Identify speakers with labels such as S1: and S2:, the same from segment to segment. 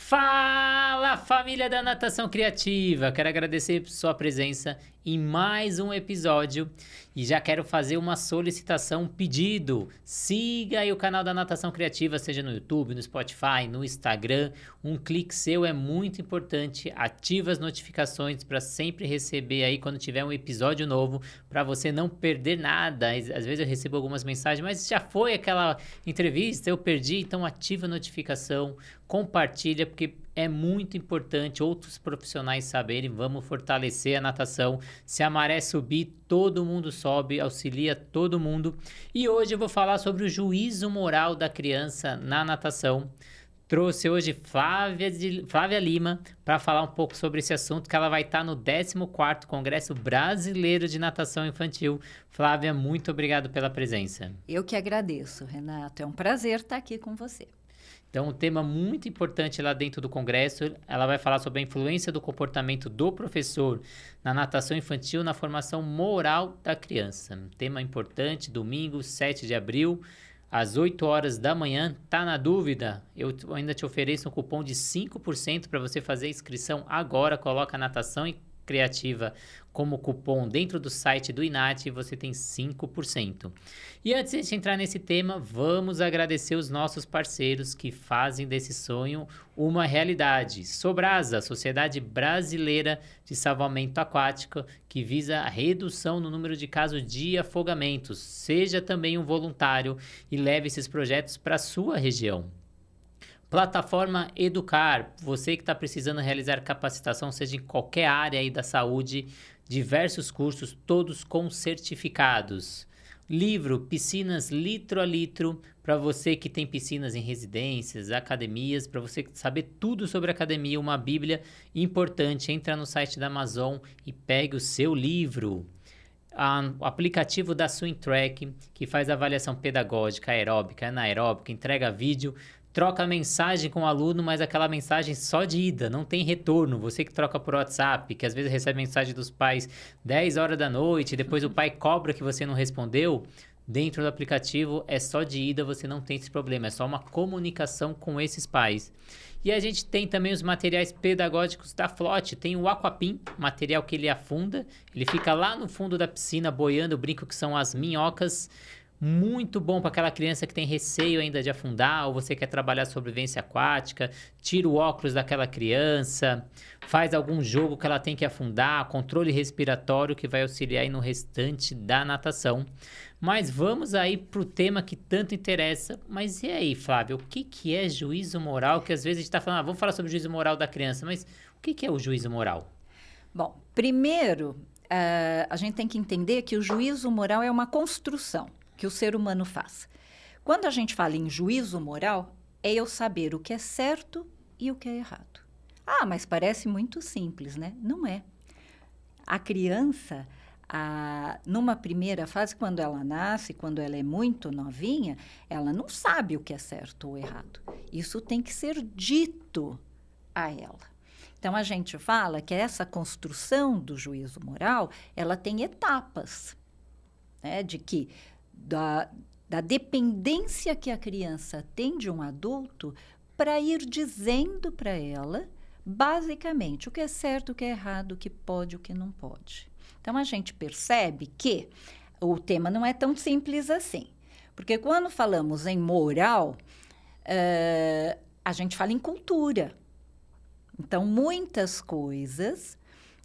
S1: Fala, família da Natação Criativa! Quero agradecer por sua presença em mais um episódio e já quero fazer uma solicitação, um pedido. Siga aí o canal da Natação Criativa, seja no YouTube, no Spotify, no Instagram. Um clique seu é muito importante. Ativa as notificações para sempre receber aí quando tiver um episódio novo, para você não perder nada. Às vezes eu recebo algumas mensagens, mas já foi aquela entrevista, eu perdi, então ativa a notificação, compartilha, porque é muito importante outros profissionais saberem. Vamos fortalecer a natação. Se a maré subir, todo mundo sobe, auxilia todo mundo. E hoje eu vou falar sobre o juízo moral da criança na natação. Trouxe hoje Flávia Lima para falar um pouco sobre esse assunto, que ela vai estar no 14º Congresso Brasileiro de Natação Infantil. Flávia, muito obrigado pela presença.
S2: Eu que agradeço, Renato. É um prazer estar aqui com você.
S1: Então, um tema muito importante lá dentro do Congresso, ela vai falar sobre a influência do comportamento do professor na natação infantil na formação moral da criança. Um tema importante, domingo, 7 de abril, às 8 horas da manhã. Tá na dúvida? Eu ainda te ofereço um cupom de 5% para você fazer a inscrição agora. Coloca a Natação Criativa como cupom dentro do site do INAT e você tem 5%. E antes de a gente entrar nesse tema, vamos agradecer os nossos parceiros que fazem desse sonho uma realidade. Sobrasa, Sociedade Brasileira de Salvamento Aquático, que visa a redução no número de casos de afogamentos. Seja também um voluntário e leve esses projetos para a sua região. Plataforma Educar, você que está precisando realizar capacitação, seja em qualquer área aí da saúde, diversos cursos, todos com certificados. Livro Piscinas Litro a Litro, para você que tem piscinas em residências, academias, para você saber tudo sobre academia, uma bíblia importante. Entra no site da Amazon e pegue o seu livro. O aplicativo da Swim Track, que faz avaliação pedagógica, aeróbica, anaeróbica, entrega vídeo, troca mensagem com o aluno, mas aquela mensagem só de ida, não tem retorno. Você que troca por WhatsApp, que às vezes recebe mensagem dos pais 10 horas da noite, depois o pai cobra que você não respondeu, dentro do aplicativo é só de ida, você não tem esse problema, é só uma comunicação com esses pais. E a gente tem também os materiais pedagógicos da Flote, tem o Aquapim, material que ele afunda, ele fica lá no fundo da piscina boiando, eu brinco que são as minhocas. Muito bom para aquela criança que tem receio ainda de afundar, ou você quer trabalhar sobrevivência aquática, tira o óculos daquela criança, faz algum jogo que ela tem que afundar, controle respiratório que vai auxiliar aí no restante da natação. Mas vamos aí para o tema que tanto interessa. Mas e aí, Flávio, o que é juízo moral? Que às vezes a gente está falando, vamos falar sobre o juízo moral da criança, mas o que é o juízo moral?
S2: Bom, primeiro, a gente tem que entender que o juízo moral é uma construção que o ser humano faz. Quando a gente fala em juízo moral, é eu saber o que é certo e o que é errado. Ah, mas parece muito simples, né? Não é. A criança, numa primeira fase, quando ela nasce, quando ela é muito novinha, ela não sabe o que é certo ou errado. Isso tem que ser dito a ela. Então, a gente fala que essa construção do juízo moral, ela tem etapas, né? De que da dependência que a criança tem de um adulto para ir dizendo para ela, basicamente, o que é certo, o que é errado, o que pode, o que não pode. Então, a gente percebe que o tema não é tão simples assim. Porque quando falamos em moral, a gente fala em cultura. Então, muitas coisas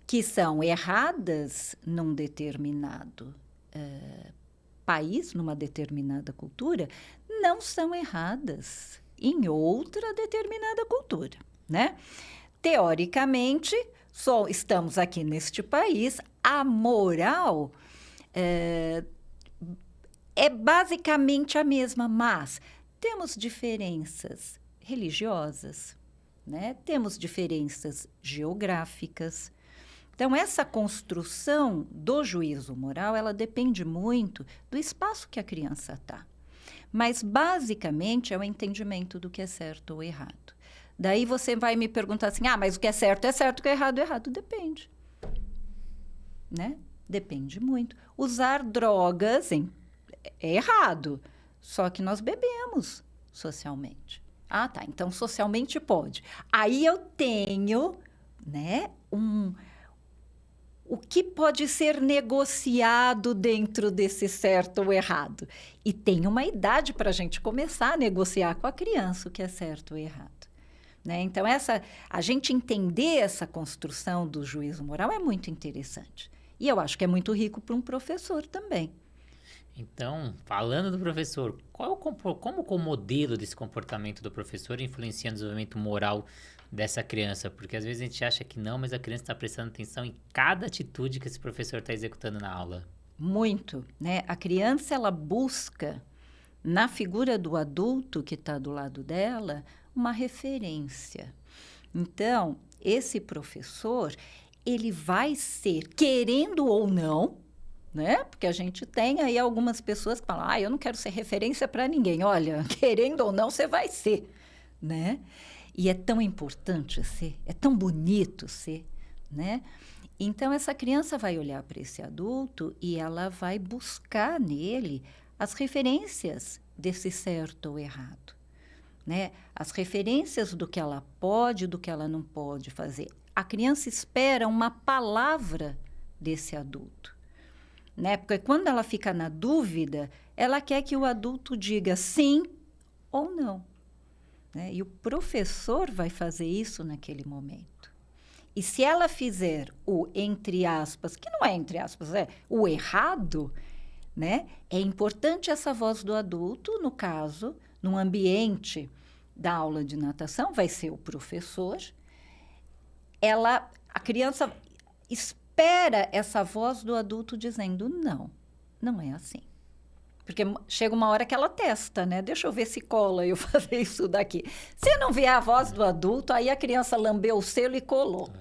S2: que são erradas num determinado país, numa determinada cultura, não são erradas em outra determinada cultura, né? Teoricamente, só estamos aqui neste país, a moral é basicamente a mesma, mas temos diferenças religiosas, né? Temos diferenças geográficas. Então, essa construção do juízo moral, ela depende muito do espaço que a criança está. Mas, basicamente, é o entendimento do que é certo ou errado. Daí você vai me perguntar assim, mas o que é certo, o que é errado, depende. Né? Depende muito. Usar drogas é errado, só que nós bebemos socialmente. Ah, tá. Então, socialmente pode. Aí eu tenho, né, o que pode ser negociado dentro desse certo ou errado. E tem uma idade para a gente começar a negociar com a criança o que é certo ou errado. Né? Então, a gente entender essa construção do juízo moral é muito interessante. E eu acho que é muito rico para um professor também.
S1: Então, falando do professor, como o modelo desse comportamento do professor influencia no desenvolvimento moral dessa criança? Porque às vezes a gente acha que não, mas a criança está prestando atenção em cada atitude que esse professor está executando na aula.
S2: Muito, né? A criança, ela busca, na figura do adulto que está do lado dela, uma referência. Então, esse professor, ele vai ser, querendo ou não, né? Porque a gente tem aí algumas pessoas que falam, eu não quero ser referência para ninguém. Olha, querendo ou não, você vai ser, né? E é tão importante ser, é tão bonito ser, né? Então, essa criança vai olhar para esse adulto e ela vai buscar nele as referências desse certo ou errado, né? As referências do que ela pode, do que ela não pode fazer. A criança espera uma palavra desse adulto. Né? Porque quando ela fica na dúvida, ela quer que o adulto diga sim ou não. Né? E o professor vai fazer isso naquele momento. E se ela fizer o entre aspas, que não é entre aspas, é o errado, né? É importante essa voz do adulto, no caso, num ambiente da aula de natação, vai ser o professor. A criança espera essa voz do adulto dizendo, não é assim. Porque chega uma hora que ela testa, né? Deixa eu ver se cola eu fazer isso daqui. Se não vier a voz do adulto, aí a criança lambeu o selo e colou.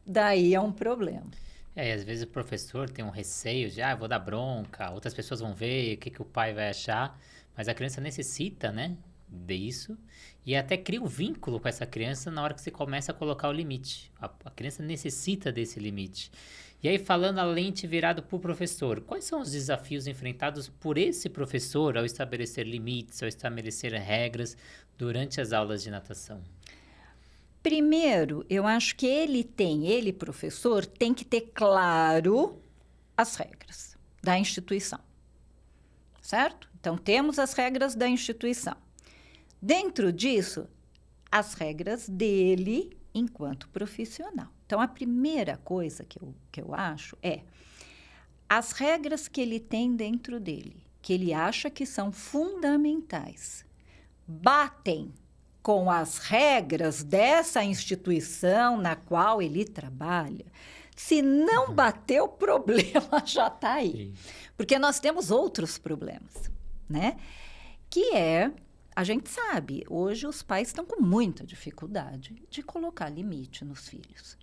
S2: Daí é um problema.
S1: E às vezes o professor tem um receio de, vou dar bronca, outras pessoas vão ver, o que o pai vai achar. Mas a criança necessita, né, disso. E até cria um vínculo com essa criança na hora que você começa a colocar o limite. A criança necessita desse limite. E aí, falando a lente virada para o professor, quais são os desafios enfrentados por esse professor ao estabelecer limites, ao estabelecer regras durante as aulas de natação?
S2: Primeiro, eu acho que ele, professor, tem que ter claro as regras da instituição, certo? Então, temos as regras da instituição. Dentro disso, as regras dele enquanto profissional. Então, a primeira coisa que eu acho é as regras que ele tem dentro dele, que ele acha que são fundamentais, batem com as regras dessa instituição na qual ele trabalha. Se não bater, o problema já está aí. Sim. Porque nós temos outros problemas, né? Que a gente sabe, hoje os pais estão com muita dificuldade de colocar limite nos filhos.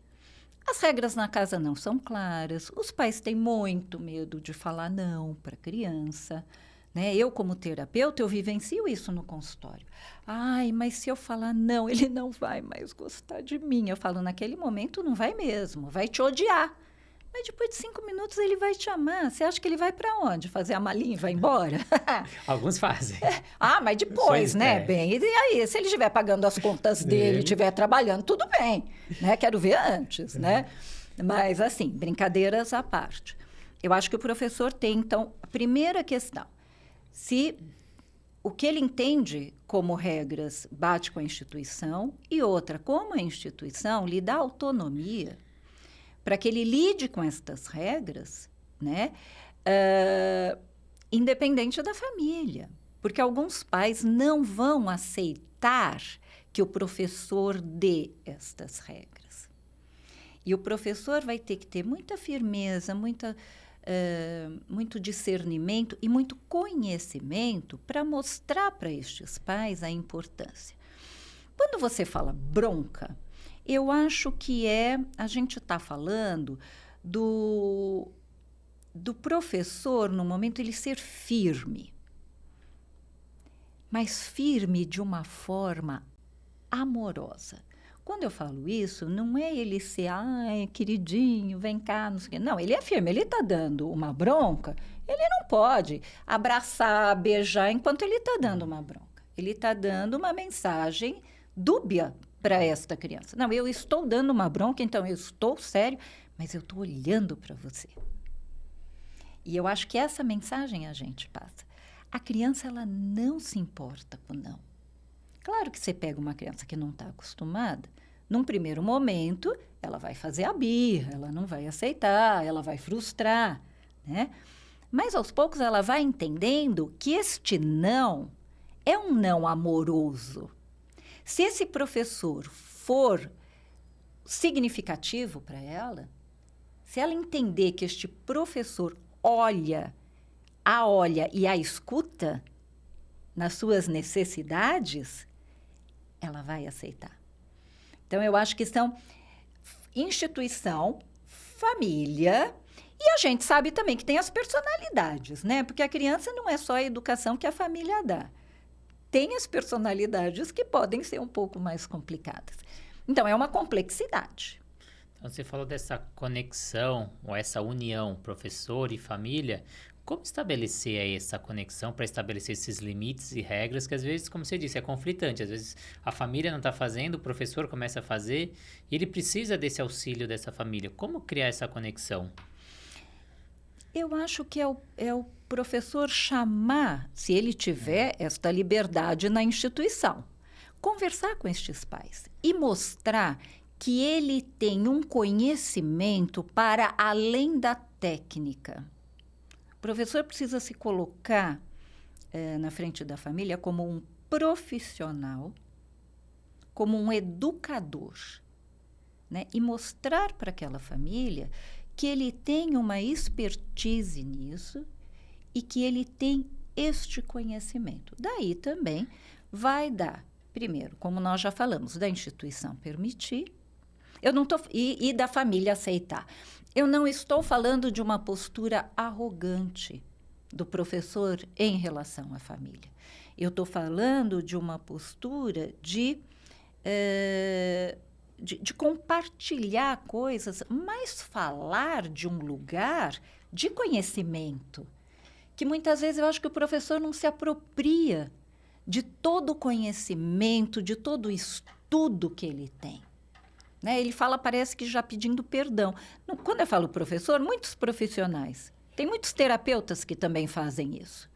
S2: As regras na casa não são claras, os pais têm muito medo de falar não para a criança. Né? Eu, como terapeuta, eu vivencio isso no consultório. Mas se eu falar não, ele não vai mais gostar de mim. Eu falo, naquele momento não vai mesmo, vai te odiar. Mas depois de 5 minutos ele vai te amar. Você acha que ele vai para onde? Fazer a malinha e vai embora?
S1: Alguns fazem.
S2: Mas depois, né? Bem, e aí, se ele estiver pagando as contas dele, estiver trabalhando, tudo bem. Né? Quero ver antes, né? Mas, assim, brincadeiras à parte. Eu acho que o professor tem, então, a primeira questão. Se o que ele entende como regras bate com a instituição, e outra, como a instituição lhe dá autonomia para que ele lide com estas regras, né? Independente da família. Porque alguns pais não vão aceitar que o professor dê estas regras. E o professor vai ter que ter muita firmeza, muito discernimento e muito conhecimento para mostrar para estes pais a importância. Quando você fala bronca, eu acho que a gente está falando do professor, no momento, ele ser firme. Mas firme de uma forma amorosa. Quando eu falo isso, não é ele ser, queridinho, vem cá, não sei o quê. Não, ele é firme, ele está dando uma bronca, ele não pode abraçar, beijar enquanto ele está dando uma bronca. Ele está dando uma mensagem dúbia para esta criança. Não, eu estou dando uma bronca, então eu estou sério, mas eu estou olhando para você. E eu acho que essa mensagem a gente passa. A criança, ela não se importa com não. Claro que você pega uma criança que não está acostumada, num primeiro momento, ela vai fazer a birra, ela não vai aceitar, ela vai frustrar, né? Mas, aos poucos, ela vai entendendo que este não é um não amoroso. Se esse professor for significativo para ela, se ela entender que este professor olha e a escuta nas suas necessidades, ela vai aceitar. Então, eu acho que são instituição, família, e a gente sabe também que tem as personalidades, né? Porque a criança não é só a educação que a família dá. Tem as personalidades que podem ser um pouco mais complicadas. Então, é uma complexidade.
S1: Então, você falou dessa conexão, ou essa união professor e família. Como estabelecer aí essa conexão para estabelecer esses limites e regras que, às vezes, como você disse, é conflitante. Às vezes, a família não está fazendo, o professor começa a fazer e ele precisa desse auxílio dessa família. Como criar essa conexão?
S2: Eu acho que é o professor chamar, se ele tiver esta liberdade na instituição, conversar com estes pais e mostrar que ele tem um conhecimento para além da técnica. O professor precisa se colocar na frente da família como um profissional, como um educador, né? E mostrar para aquela família que ele tem uma expertise nisso e que ele tem este conhecimento. Daí também vai dar, primeiro, como nós já falamos, da instituição permitir, e da família aceitar. Eu não estou falando de uma postura arrogante do professor em relação à família. Eu estou falando de uma postura de compartilhar coisas, mas falar de um lugar de conhecimento, que muitas vezes eu acho que o professor não se apropria de todo o conhecimento, de todo o estudo que ele tem. Né? Ele fala, parece que já pedindo perdão. Quando eu falo professor, muitos profissionais, tem muitos terapeutas que também fazem isso.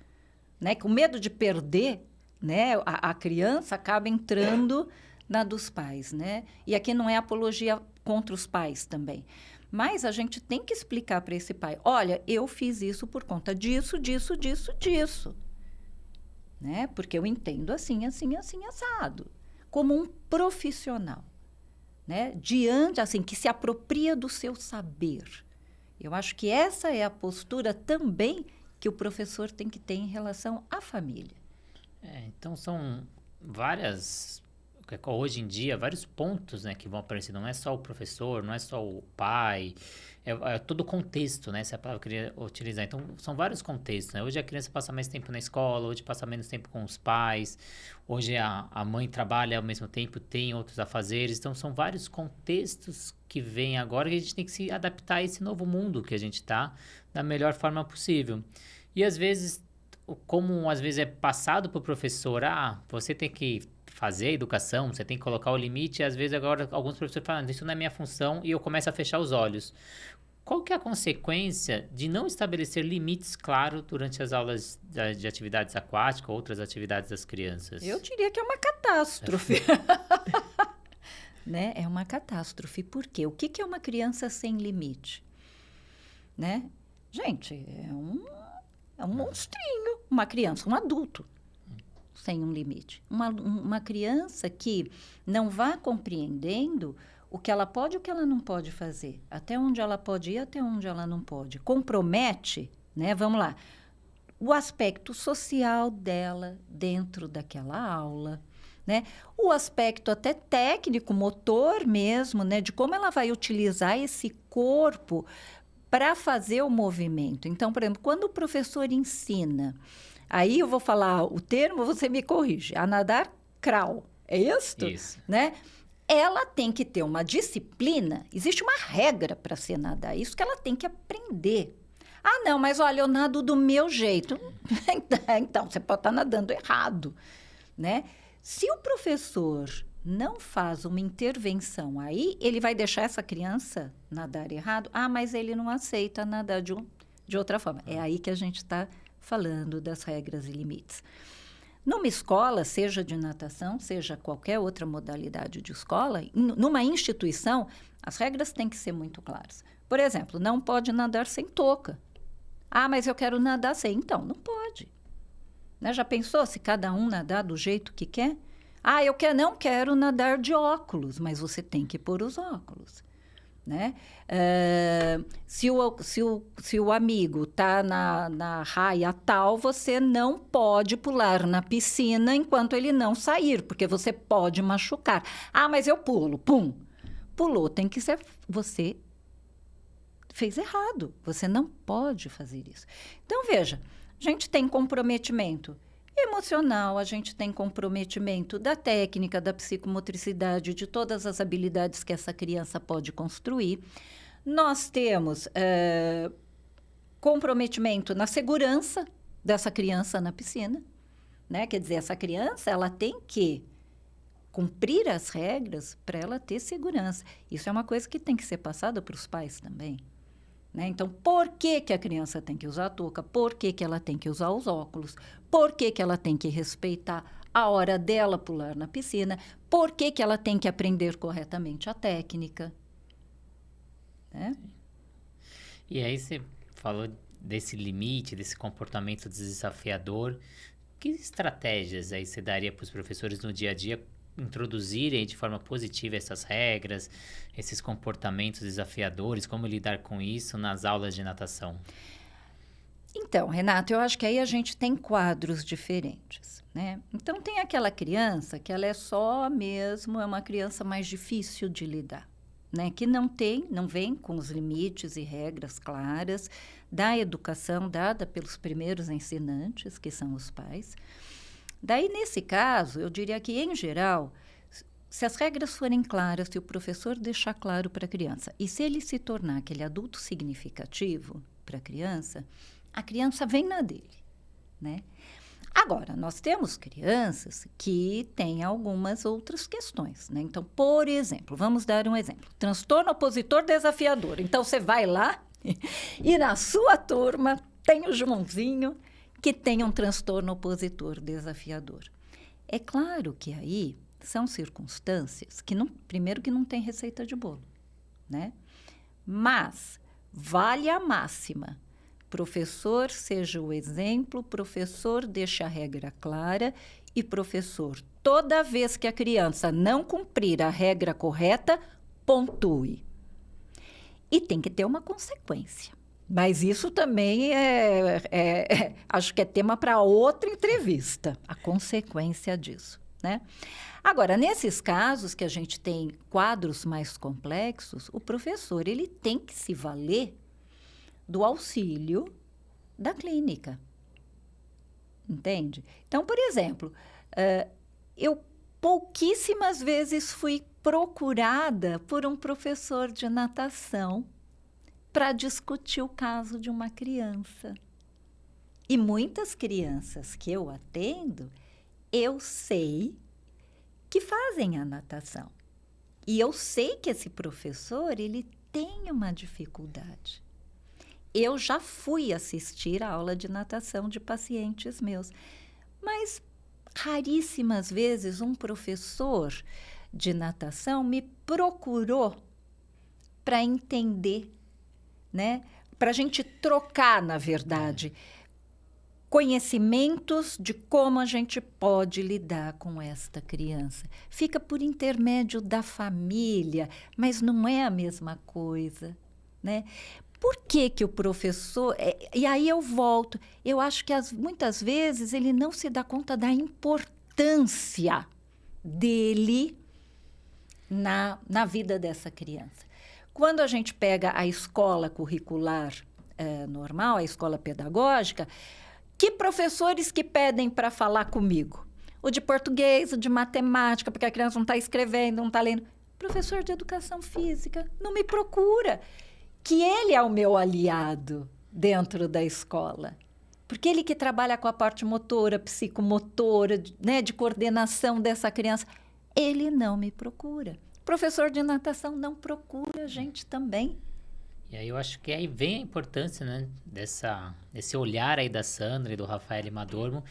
S2: Né? Com medo de perder, né? A criança acaba entrando na dos pais, né? E aqui não é apologia contra os pais também. Mas a gente tem que explicar para esse pai, olha, eu fiz isso por conta disso, disso, disso, disso. Né? Porque eu entendo assim, assim, assim, assado. Como um profissional. Né? Diante, assim, que se apropria do seu saber. Eu acho que essa é a postura também que o professor tem que ter em relação à família.
S1: Então, são várias... Hoje em dia, vários pontos, né, que vão aparecer. Não é só o professor, não é só o pai, é todo o contexto, né? Essa é a palavra que eu queria utilizar. Então, são vários contextos, né? Hoje a criança passa mais tempo na escola, hoje passa menos tempo com os pais, hoje a mãe trabalha ao mesmo tempo, tem outros afazeres. Então, são vários contextos que vêm agora que a gente tem que se adaptar a esse novo mundo que a gente está da melhor forma possível. E, às vezes, como às vezes é passado para o professor, você tem que fazer a educação, você tem que colocar o limite, e às vezes agora alguns professores falam, isso não é minha função, e eu começo a fechar os olhos. Qual que é a consequência de não estabelecer limites claros durante as aulas de atividades aquáticas ou outras atividades das crianças?
S2: Eu diria que é uma catástrofe. Né? É uma catástrofe. Por quê? O que é uma criança sem limite? Né? Gente, é um monstrinho. Uma criança, um adulto sem um limite. Uma criança que não vá compreendendo o que ela pode e o que ela não pode fazer. Até onde ela pode ir, até onde ela não pode. Compromete, né? Vamos lá. O aspecto social dela dentro daquela aula, né? O aspecto até técnico, motor mesmo, né? De como ela vai utilizar esse corpo para fazer o movimento. Então, por exemplo, quando o professor ensina... Aí eu vou falar o termo, você me corrige. A nadar crawl. É isto?
S1: Isso.
S2: Né? Ela tem que ter uma disciplina. Existe uma regra para se nadar. Isso que ela tem que aprender. Não, mas olha, eu nado do meu jeito. Então, você pode estar nadando errado. né? Se o professor não faz uma intervenção aí, ele vai deixar essa criança nadar errado? Ah, mas ele não aceita nadar de outra forma. É aí que a gente está falando das regras e limites. Numa escola, seja de natação, seja qualquer outra modalidade de escola, numa instituição, as regras têm que ser muito claras. Por exemplo, não pode nadar sem touca. Ah, mas eu quero nadar sem. Então, não pode. Né? Já pensou se cada um nadar do jeito que quer? Ah, não quero nadar de óculos, mas você tem que pôr os óculos. Né? Se o amigo está na raia tal, você não pode pular na piscina enquanto ele não sair, porque você pode machucar. Ah, mas eu pulo. Pum! Pulou, tem que ser... Você fez errado. Você não pode fazer isso. Então, veja, a gente tem comprometimento emocional, a gente tem comprometimento da técnica, da psicomotricidade, de todas as habilidades que essa criança pode construir. Nós temos comprometimento na segurança dessa criança na piscina, né? Quer dizer, essa criança ela tem que cumprir as regras para ela ter segurança. Isso é uma coisa que tem que ser passada para os pais também. Né? Então, por que a criança tem que usar a touca? Por que ela tem que usar os óculos? Por que ela tem que respeitar a hora dela pular na piscina? Por que ela tem que aprender corretamente a técnica? Né?
S1: E aí você falou desse limite, desse comportamento desafiador. Que estratégias aí você daria para os professores no dia a dia introduzirem de forma positiva essas regras, esses comportamentos desafiadores, como lidar com isso nas aulas de natação?
S2: Então, Renato, eu acho que aí a gente tem quadros diferentes, né? Então, tem aquela criança que ela é uma criança mais difícil de lidar, né? Que não vem com os limites e regras claras da educação dada pelos primeiros ensinantes, que são os pais. Daí, nesse caso, eu diria que, em geral, se as regras forem claras, se o professor deixar claro para a criança, e se ele se tornar aquele adulto significativo para a criança vem na dele, né? Agora, nós temos crianças que têm algumas outras questões, né? Então, por exemplo, vamos dar um exemplo. Transtorno opositor desafiador. Então, você vai lá e na sua turma tem o Joãozinho que tem um transtorno opositor desafiador. É claro que aí são circunstâncias que, primeiro, que não tem receita de bolo, né? Mas vale a máxima. Professor seja o exemplo, professor deixa a regra clara e professor, toda vez que a criança não cumprir a regra correta, pontue. E tem que ter uma consequência. Mas isso também acho que é tema para outra entrevista, a consequência disso, né? Agora, nesses casos que a gente tem quadros mais complexos, o professor ele tem que se valer do auxílio da clínica, entende? Então, por exemplo, eu pouquíssimas vezes fui procurada por um professor de natação para discutir o caso de uma criança. E muitas crianças que eu atendo, eu sei que fazem a natação. E eu sei que esse professor, ele tem uma dificuldade. Eu já fui assistir a aula de natação de pacientes meus, mas raríssimas vezes um professor de natação me procurou para entender, né? Para a gente trocar, na verdade, conhecimentos de como a gente pode lidar com esta criança. Fica por intermédio da família, mas não é a mesma coisa, né? Por que o professor... E aí eu volto. Eu acho que muitas vezes ele não se dá conta da importância dele na vida dessa criança. Quando a gente pega a escola curricular normal, a escola pedagógica, que professores que pedem para falar comigo? O de português, o de matemática, porque a criança não está escrevendo, não está lendo. Professor de educação física, não me procura. Que ele é o meu aliado dentro da escola. Porque ele que trabalha com a parte motora, psicomotora, né, de coordenação dessa criança, ele não me procura. Professor de natação não procura a gente também.
S1: E aí eu acho que aí vem a importância, né, desse olhar aí da Sandra e do Rafael Madormo,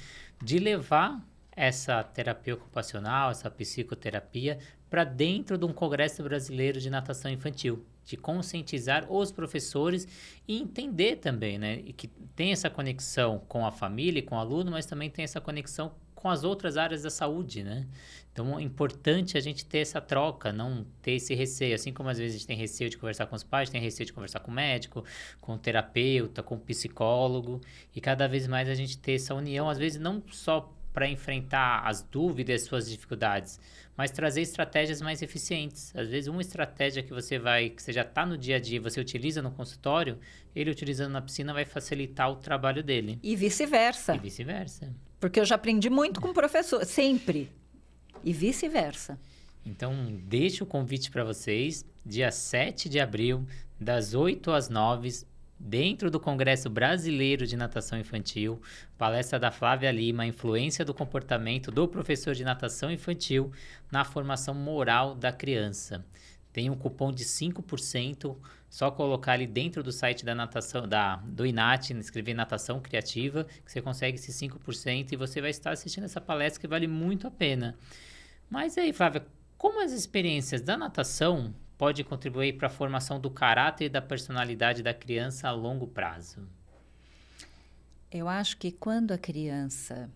S1: de levar essa terapia ocupacional, essa psicoterapia, para dentro de um Congresso Brasileiro de Natação Infantil, de conscientizar os professores e entender também, né, e que tem essa conexão com a família e com o aluno, mas também tem essa conexão com as outras áreas da saúde, né? Então, é importante a gente ter essa troca, não ter esse receio. Assim como às vezes a gente tem receio de conversar com os pais, tem receio de conversar com o médico, com o terapeuta, com o psicólogo. E cada vez mais a gente ter essa união, às vezes não só para enfrentar as dúvidas, suas dificuldades, mas trazer estratégias mais eficientes. Às vezes uma estratégia que você já está no dia a dia, você utiliza no consultório, ele utilizando na piscina vai facilitar o trabalho dele.
S2: E vice-versa.
S1: E vice-versa.
S2: Porque eu já aprendi muito com o professor, sempre. E vice-versa.
S1: Então, deixo o convite para vocês, dia 7 de abril, das 8 às 9, dentro do Congresso Brasileiro de Natação Infantil, palestra da Flávia Lima, influência do comportamento do professor de natação infantil na formação moral da criança. Tem um cupom de 5%, só colocar ali dentro do site da natação, do INAT, escrever natação criativa, que você consegue esses 5% e você vai estar assistindo essa palestra que vale muito a pena. Mas aí, Flávia, como as experiências da natação podem contribuir para a formação do caráter e da personalidade da criança a longo prazo?
S2: Eu acho que quando a criança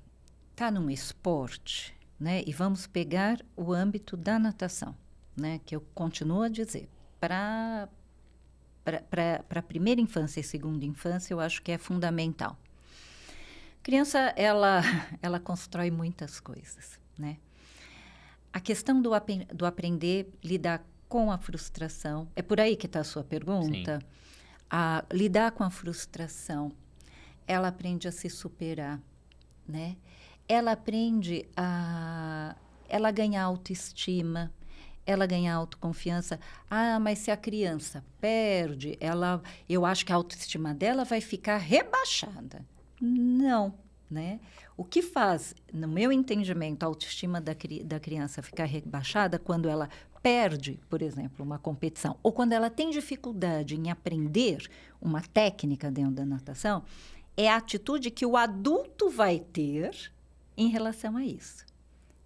S2: está num esporte, né, e vamos pegar o âmbito da natação, né, que eu continuo a dizer, para a primeira infância e segunda infância, eu acho que é fundamental. A criança, ela constrói muitas coisas, né? A questão do aprender a lidar com a frustração, é por aí que está a sua pergunta? Sim. A lidar com a frustração, ela aprende a se superar, né? Ela aprende ela ganha autoestima, ela ganha autoconfiança. Ah, mas se a criança perde, eu acho que a autoestima dela vai ficar rebaixada. Não, né? O que faz, no meu entendimento, a autoestima da criança ficar rebaixada quando ela perde, por exemplo, uma competição, ou quando ela tem dificuldade em aprender uma técnica dentro da natação, é a atitude que o adulto vai ter em relação a isso,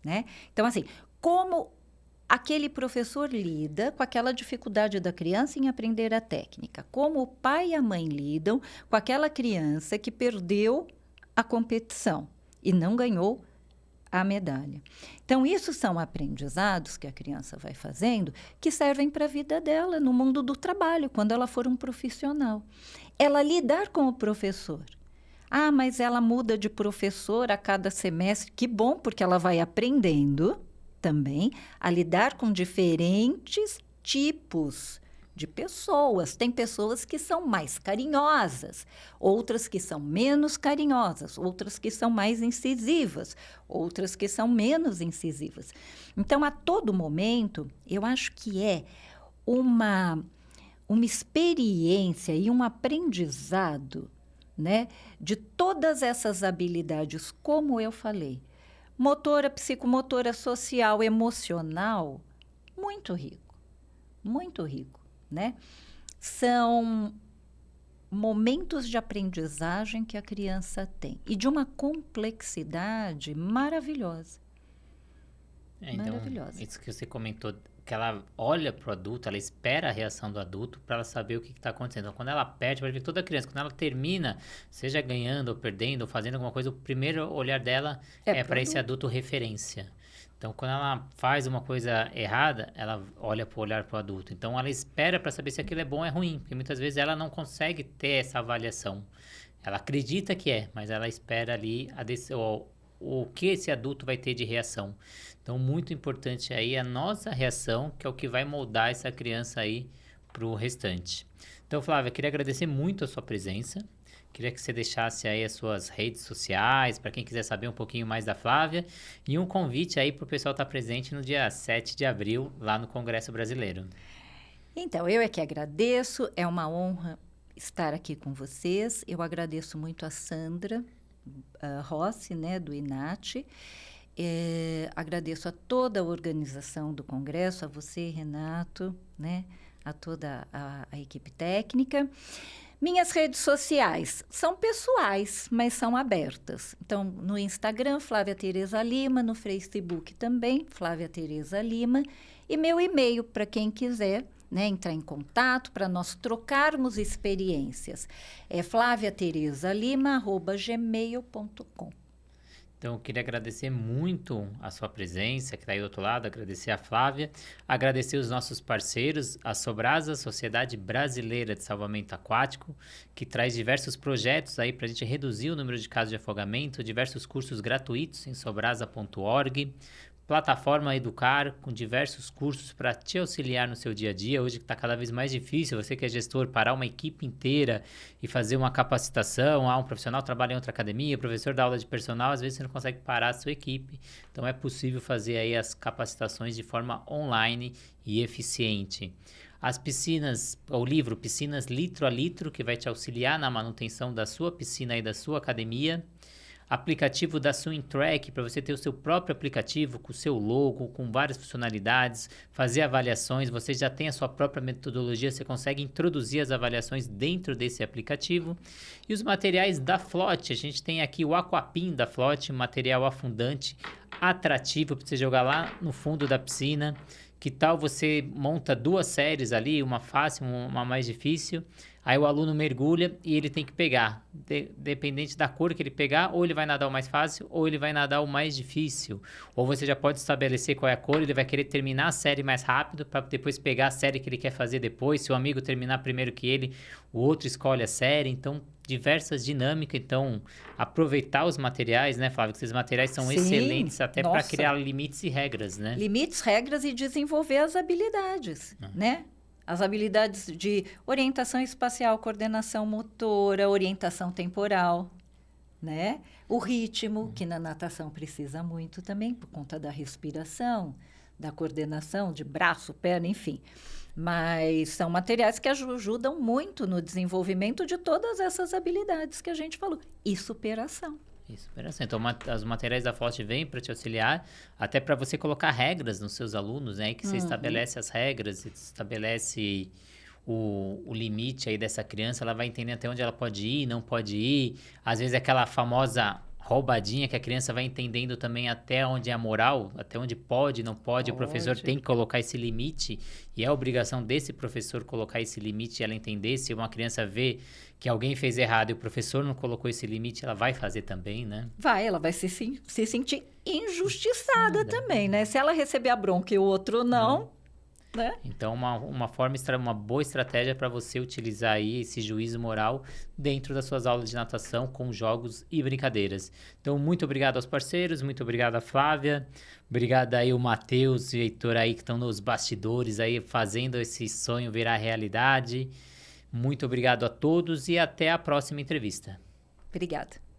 S2: né? Então, assim, como aquele professor lida com aquela dificuldade da criança em aprender a técnica, como o pai e a mãe lidam com aquela criança que perdeu a competição e não ganhou a medalha. Então, isso são aprendizados que a criança vai fazendo que servem para a vida dela no mundo do trabalho, quando ela for um profissional. Ela lidar com o professor. Ah, mas ela muda de professor a cada semestre. Que bom, porque ela vai aprendendo também a lidar com diferentes tipos de pessoas. Tem pessoas que são mais carinhosas, outras que são menos carinhosas, outras que são mais incisivas, outras que são menos incisivas. Então, a todo momento, eu acho que é uma experiência e um aprendizado, né, de todas essas habilidades, como eu falei, motora, psicomotora, social, emocional, muito rico, né? São momentos de aprendizagem que a criança tem e de uma complexidade maravilhosa.
S1: Então, maravilhosa. Isso que você comentou, que ela olha para o adulto, ela espera a reação do adulto para ela saber o que está acontecendo. Então, quando ela perde, vai ver toda criança, quando ela termina, seja ganhando ou perdendo ou fazendo alguma coisa, o primeiro olhar dela é para esse adulto referência. Então, quando ela faz uma coisa errada, ela olha para o olhar para o adulto. Então, ela espera para saber se aquilo é bom ou é ruim, porque muitas vezes ela não consegue ter essa avaliação. Ela acredita que é, mas ela espera ali o que esse adulto vai ter de reação. Então, muito importante aí a nossa reação, que é o que vai moldar essa criança aí para o restante. Então, Flávia, queria agradecer muito a sua presença. Queria que você deixasse aí as suas redes sociais, para quem quiser saber um pouquinho mais da Flávia, e um convite aí para o pessoal estar presente no dia 7 de abril, lá no Congresso Brasileiro.
S2: Então, eu é que agradeço, é uma honra estar aqui com vocês. Eu agradeço muito a Sandra Rossi, né, do INAT. Agradeço a toda a organização do Congresso, a você, Renato, né, a toda a equipe técnica. Minhas redes sociais são pessoais, mas são abertas. Então, no Instagram, Flávia Tereza Lima, no Facebook também, Flávia Tereza Lima, e meu e-mail para quem quiser, né, entrar em contato para nós trocarmos experiências. É flaviaterezalima@gmail.com.
S1: Então, eu queria agradecer muito a sua presença, que está aí do outro lado, agradecer a Flávia, agradecer os nossos parceiros, a Sobrasa, Sociedade Brasileira de Salvamento Aquático, que traz diversos projetos aí para a gente reduzir o número de casos de afogamento, diversos cursos gratuitos em sobrasa.org, plataforma Educar, com diversos cursos para te auxiliar no seu dia a dia. Hoje está cada vez mais difícil, você que é gestor, parar uma equipe inteira e fazer uma capacitação. Um profissional trabalha em outra academia, professor dá aula de personal, às vezes você não consegue parar a sua equipe. Então é possível fazer aí as capacitações de forma online e eficiente. As piscinas, o livro Piscinas Litro a Litro, que vai te auxiliar na manutenção da sua piscina e da sua academia. Aplicativo da SwimTrack, para você ter o seu próprio aplicativo com o seu logo, com várias funcionalidades, fazer avaliações. Você já tem a sua própria metodologia, você consegue introduzir as avaliações dentro desse aplicativo. E os materiais da Flote, a gente tem aqui o Aquapin da Flote, material afundante, atrativo para você jogar lá no fundo da piscina. Que tal você monta 2 séries ali, uma fácil, uma mais difícil, aí o aluno mergulha e ele tem que pegar, dependente da cor que ele pegar, ou ele vai nadar o mais fácil, ou ele vai nadar o mais difícil, ou você já pode estabelecer qual é a cor, ele vai querer terminar a série mais rápido, para depois pegar a série que ele quer fazer depois, se o amigo terminar primeiro que ele, o outro escolhe a série, então diversas dinâmicas, então aproveitar os materiais, né, Flávio, que esses materiais são excelentes até para criar limites e regras, né?
S2: Limites, regras e desenvolver as habilidades, né? As habilidades de orientação espacial, coordenação motora, orientação temporal, né? O ritmo, que na natação precisa muito também, por conta da respiração, da coordenação de braço, perna, enfim. Mas são materiais que ajudam muito no desenvolvimento de todas essas habilidades que a gente falou. E superação.
S1: Então, os materiais da Flote vêm para te auxiliar, até para você colocar regras nos seus alunos, né? Que você estabelece as regras, estabelece o limite aí dessa criança, ela vai entender até onde ela pode ir, não pode ir. Às vezes, aquela famosa roubadinha que a criança vai entendendo também até onde é a moral, até onde pode, não pode. O professor tem que colocar esse limite e é a obrigação desse professor colocar esse limite e ela entender. Se uma criança vê que alguém fez errado e o professor não colocou esse limite, ela vai fazer também, né?
S2: Ela vai se sentir injustiçada também, né? Se ela receber a bronca e o outro não. Né?
S1: Então, uma boa estratégia para você utilizar aí esse juízo moral dentro das suas aulas de natação com jogos e brincadeiras. Então, muito obrigado aos parceiros, muito obrigado a Flávia, obrigado aí o Matheus e o Heitor aí que estão nos bastidores aí fazendo esse sonho virar realidade. Muito obrigado a todos e até a próxima entrevista.
S2: Obrigada.